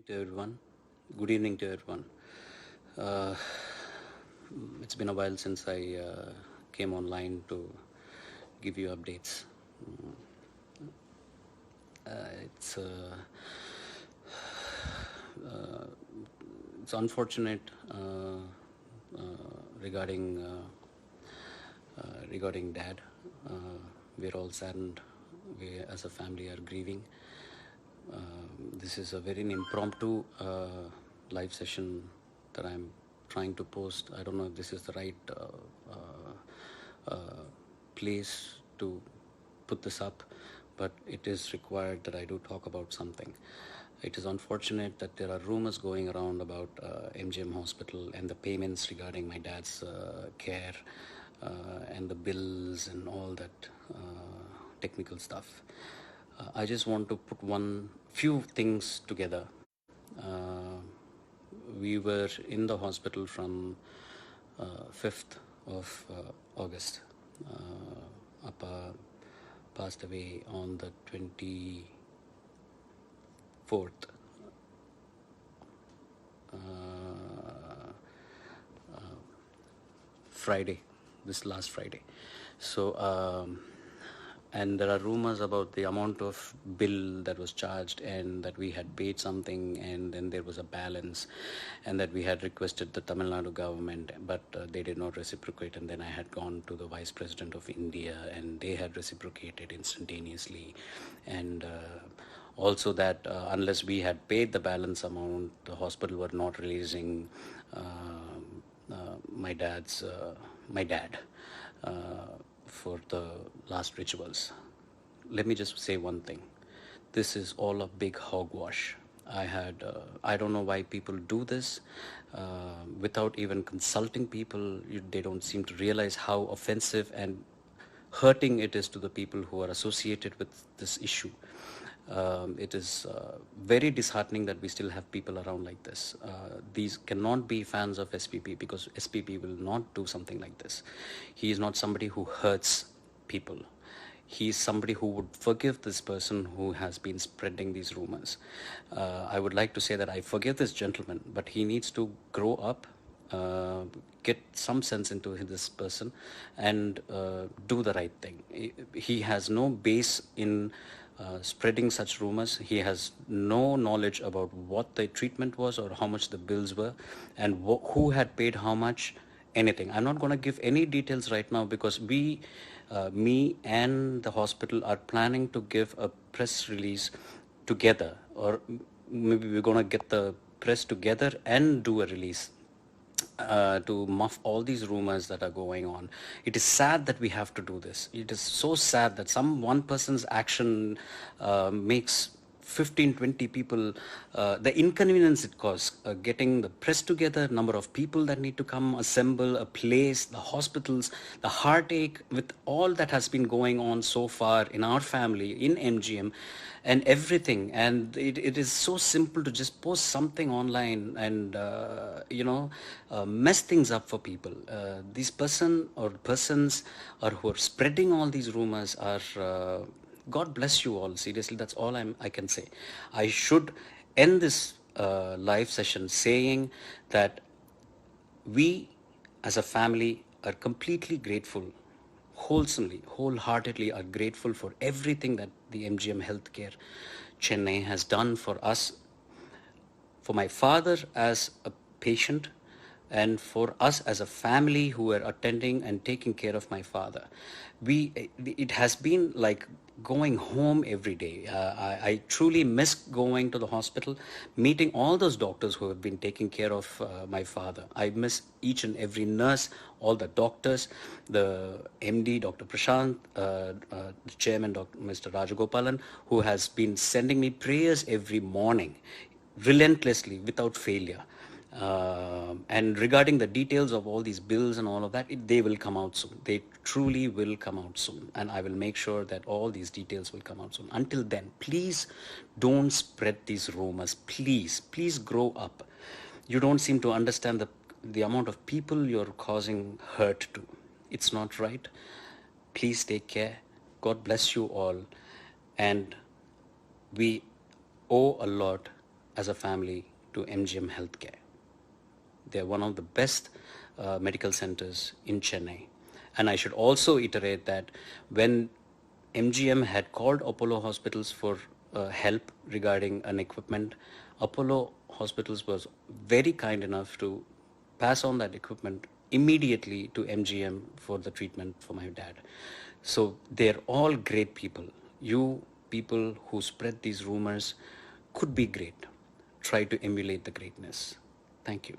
to everyone. Good evening to everyone. Uh, it's been a while since I came online to give you updates. Uh, it's uh, uh, it's unfortunate regarding regarding Dad. We're all saddened. We, as a family, are grieving. This is a very impromptu live session that I'm trying to post. I don't know if this is the right place to put this up, but it is required that I do talk about something. It is unfortunate that there are rumors going around about MGM Hospital and the payments regarding my dad's care and the bills and all that technical stuff. I just want to put few things together. We were in the hospital from 5th of August. Appa passed away on the 24th, Friday, this last Friday. So, and there are rumors about the amount of bill that was charged and that we had paid something and then there was a balance and that we had requested the Tamil Nadu government, but they did not reciprocate. And then I had gone to the Vice President of India and they had reciprocated instantaneously. And also that unless we had paid the balance amount, the hospital were not releasing my dad for the last rituals. Let me just say one thing. This is all a big hogwash. I don't know why people do this without even consulting people. They don't seem to realize how offensive and hurting it is to the people who are associated with this issue. It is very disheartening that we still have people around like this. These cannot be fans of SPP because SPP will not do something like this. He is not somebody who hurts people. He is somebody who would forgive this person who has been spreading these rumors. I would like to say that I forgive this gentleman, but he needs to grow up, get some sense into this person and do the right thing. He has no base in spreading such rumors. He has no knowledge about what the treatment was or how much the bills were and who had paid how much, anything. I'm not going to give any details right now because me and the hospital are planning to give a press release together, or maybe we're going to get the press together and do a release to muff all these rumors that are going on. It is sad that we have to do this. It is so sad that one person's action makes 15-20 people, the inconvenience it caused, getting the press together, number of people that need to come, assemble, a place, the hospitals, the heartache with all that has been going on so far in our family, in MGM, and everything. And it is so simple to just post something online and, mess things up for people. These persons who are spreading all these rumors are... God bless you all. Seriously, that's all I can say. I should end this live session saying that we as a family are completely grateful, wholeheartedly are grateful for everything that the MGM Healthcare Chennai has done for us, for my father as a patient, and for us as a family who were attending and taking care of my father. It has been like going home every day. I truly miss going to the hospital, meeting all those doctors who have been taking care of my father. I miss each and every nurse, all the doctors, the MD, Dr. Prashant, the chairman, Mr. Rajagopalan, who has been sending me prayers every morning, relentlessly, without failure. And regarding the details of all these bills and all of that, they will come out soon. They truly will come out soon. And I will make sure that all these details will come out soon. Until then, please don't spread these rumors. Please grow up. You don't seem to understand the amount of people you're causing hurt to. It's not right. Please take care. God bless you all. And we owe a lot as a family to MGM Healthcare. They're one of the best medical centers in Chennai. And I should also iterate that when MGM had called Apollo Hospitals for help regarding an equipment, Apollo Hospitals was very kind enough to pass on that equipment immediately to MGM for the treatment for my dad. So they're all great people. You people who spread these rumors could be great. Try to emulate the greatness. Thank you.